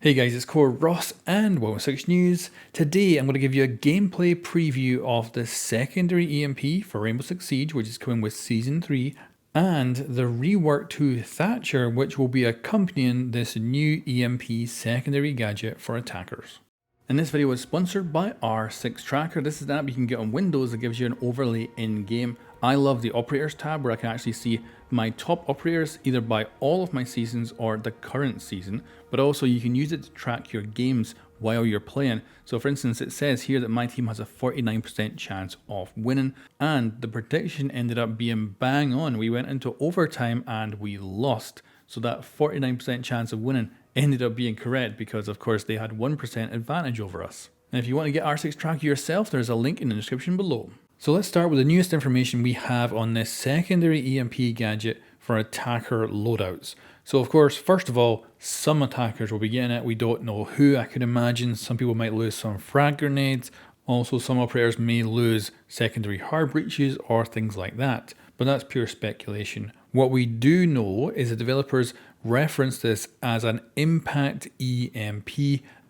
Hey guys, it's Core Ross and Welcome to 6 News. Today I'm going to give you a gameplay preview of the secondary EMP for Rainbow Six Siege, which is coming with Season 3, and the rework to Thatcher, which will be accompanying this new EMP secondary gadget for attackers. And this video is sponsored by R6 Tracker. This is an app you can get on Windows that gives you an overlay in-game. I love the operators tab where I can actually see my top operators either by all of my seasons or the current season, but also you can use it to track your games while you're playing. So for instance, it says here that my team has a 49% chance of winning, and the prediction ended up being bang on. We went into overtime and we lost. So that 49% chance of winning ended up being correct because of course they had 1% advantage over us. And if you want to get R6 Tracker yourself, there's a link in the description below. So let's start with the newest information we have on this secondary EMP gadget for attacker loadouts. So of course, first of all, some attackers will be getting it. We don't know who. I could imagine some people might lose some frag grenades. Also, some operators may lose secondary hard breaches or things like that, but that's pure speculation. What we do know is the developers reference this as an impact EMP,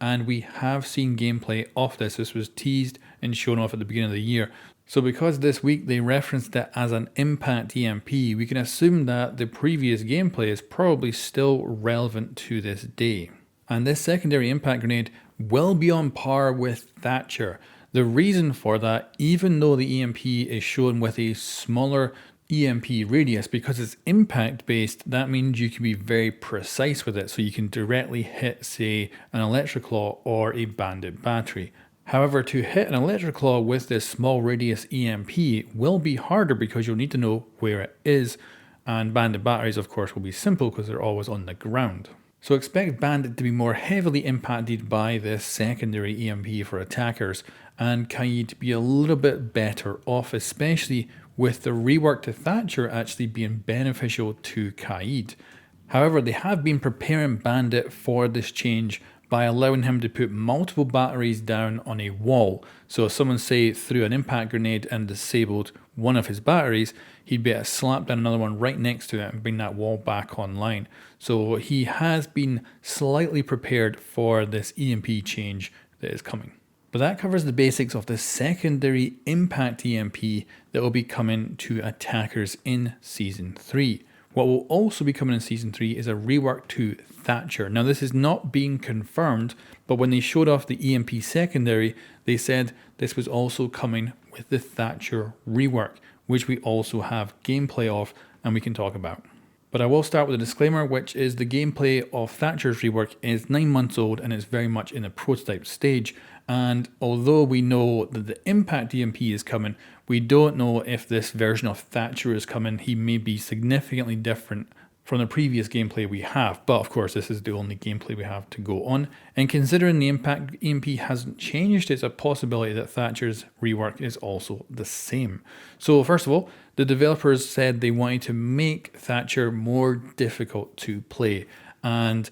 and we have seen gameplay of this. This was teased and shown off at the beginning of the year. So because this week they referenced it as an impact EMP, we can assume that the previous gameplay is probably still relevant to this day. And this secondary impact grenade will be on par with Thatcher. The reason for that, even though the EMP is shown with a smaller EMP radius, because it's impact based, that means you can be very precise with it. So you can directly hit, say, an Electroclaw or a Bandit battery. However, to hit an Electroclaw with this small radius EMP will be harder because you'll need to know where it is. And Bandit batteries, of course, will be simple because they're always on the ground. So expect Bandit to be more heavily impacted by this secondary EMP for attackers, and Kaid to be a little bit better off, especially with the rework to Thatcher actually being beneficial to Kaid. However, they have been preparing Bandit for this change by allowing him to put multiple batteries down on a wall. So if someone, say, threw an impact grenade and disabled one of his batteries, he'd be able to slap down another one right next to it and bring that wall back online. So he has been slightly prepared for this EMP change that is coming. But that covers the basics of the secondary impact EMP that will be coming to attackers in Season 3. What will also be coming in Season 3 is a rework to Thatcher. Now this is not being confirmed, but when they showed off the EMP secondary, they said this was also coming with the Thatcher rework, which we also have gameplay of and we can talk about. But I will start with a disclaimer, which is the gameplay of Thatcher's rework is 9 months old and it's very much in the prototype stage. And although we know that the impact EMP is coming, we don't know if this version of Thatcher is coming. He may be significantly different from the previous gameplay we have, but of course this is the only gameplay we have to go on. And considering the impact EMP hasn't changed, it's a possibility that Thatcher's rework is also the same. So first of all, the developers said they wanted to make Thatcher more difficult to play, and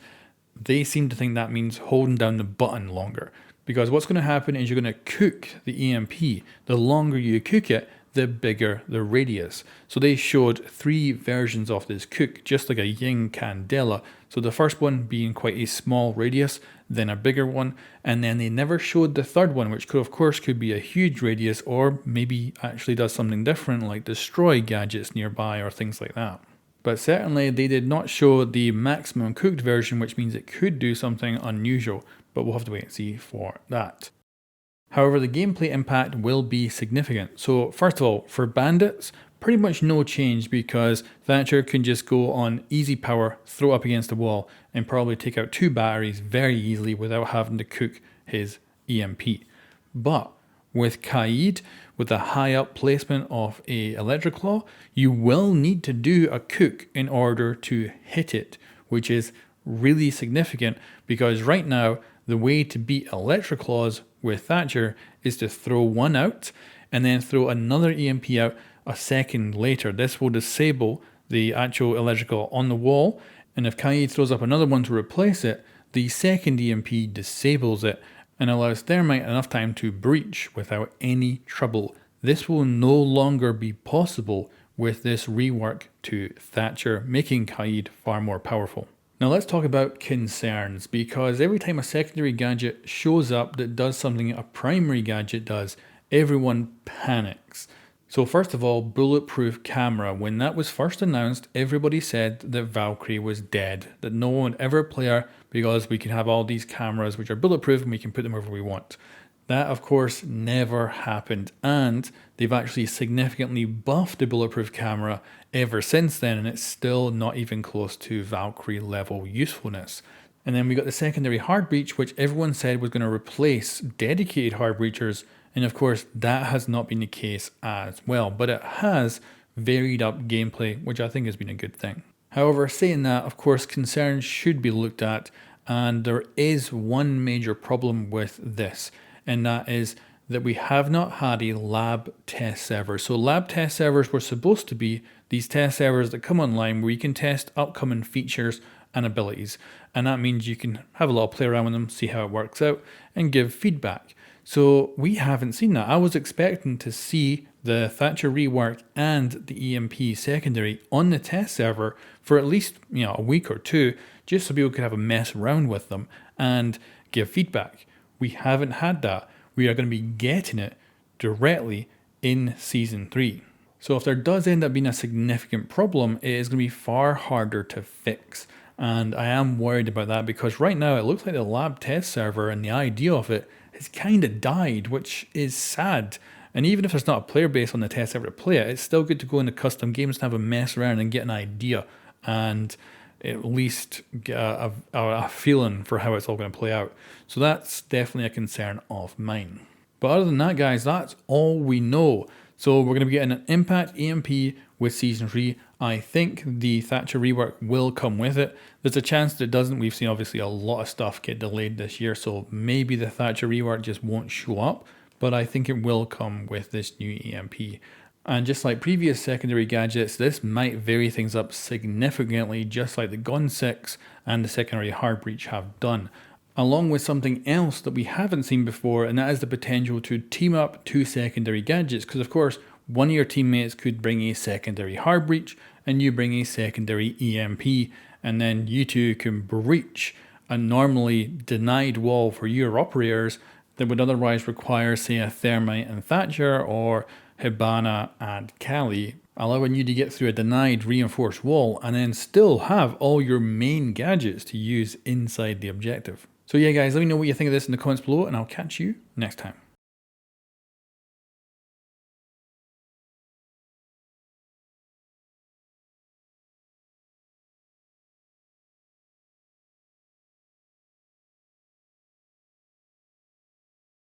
they seem to think that means holding down the button longer. Because what's going to happen is you're going to cook the EMP. The longer you cook it, the bigger the radius. So they showed 3 versions of this cook, just like a Ying Candela. So the first one being quite a small radius, then a bigger one, and then they never showed the third one, which could be a huge radius, or maybe actually does something different like destroy gadgets nearby or things like that. But certainly they did not show the maximum cooked version, which means it could do something unusual, but we'll have to wait and see for that. However, the gameplay impact will be significant. So first of all, for bandits, pretty much no change because Thatcher can just go on easy power, throw up against the wall, and probably take out 2 batteries very easily without having to cook his EMP. But with Kaid, with the high up placement of a Electroclaw, you will need to do a cook in order to hit it, which is really significant because right now the way to beat Electroclaws with Thatcher is to throw one out and then throw another EMP out a second later. This will disable the actual electrical on the wall, and if Kaid throws up another one to replace it, the second EMP disables it and allows Thermite enough time to breach without any trouble. This will no longer be possible with this rework to Thatcher, making Kaid far more powerful. Now let's talk about concerns, because every time a secondary gadget shows up that does something a primary gadget does, everyone panics. So first of all, bulletproof camera. When that was first announced, everybody said that Valkyrie was dead, that no one would ever play her because we can have all these cameras which are bulletproof and we can put them wherever we want. That, of course, never happened, and they've actually significantly buffed the bulletproof camera ever since then, and it's still not even close to Valkyrie level usefulness. And then we got the secondary hard breach, which everyone said was going to replace dedicated hard breachers, and of course that has not been the case as well, but it has varied up gameplay, which I think has been a good thing. However, saying that, of course, concerns should be looked at, and there is one major problem with this, and that is that we have not had a lab test server. So lab test servers were supposed to be these test servers that come online where you can test upcoming features and abilities. And that means you can have a little play around with them, see how it works out, and give feedback. So we haven't seen that. I was expecting to see the Thatcher rework and the EMP secondary on the test server for at least a week or two, just so people could have a mess around with them and give feedback. We haven't had that. We are going to be getting it directly in Season 3. So if there does end up being a significant problem, it is going to be far harder to fix. And I am worried about that, because right now it looks like the lab test server and the idea of it has kind of died, which is sad. And even if there's not a player base on the test server to play it, it's still good to go into custom games and have a mess around and get an idea and at least get a feeling for how it's all going to play out. So that's definitely a concern of mine. But other than that, guys, that's all we know. So we're going to be getting an Impact EMP with Season 3. I think the Thatcher rework will come with it. There's a chance that it doesn't. We've seen obviously a lot of stuff get delayed this year, so maybe the Thatcher rework just won't show up, but I think it will come with this new EMP. And just like previous secondary gadgets, this might vary things up significantly, just like the Gun 6 and the secondary hard breach have done. Along with something else that we haven't seen before, and that is the potential to team up two secondary gadgets, because of course one of your teammates could bring a secondary hard breach and you bring a secondary EMP, and then you two can breach a normally denied wall for your operators that would otherwise require, say, a Thermite and Thatcher or Hibana and Kali, allowing you to get through a denied reinforced wall and then still have all your main gadgets to use inside the objective. So yeah, guys, let me know what you think of this in the comments below, and I'll catch you next time.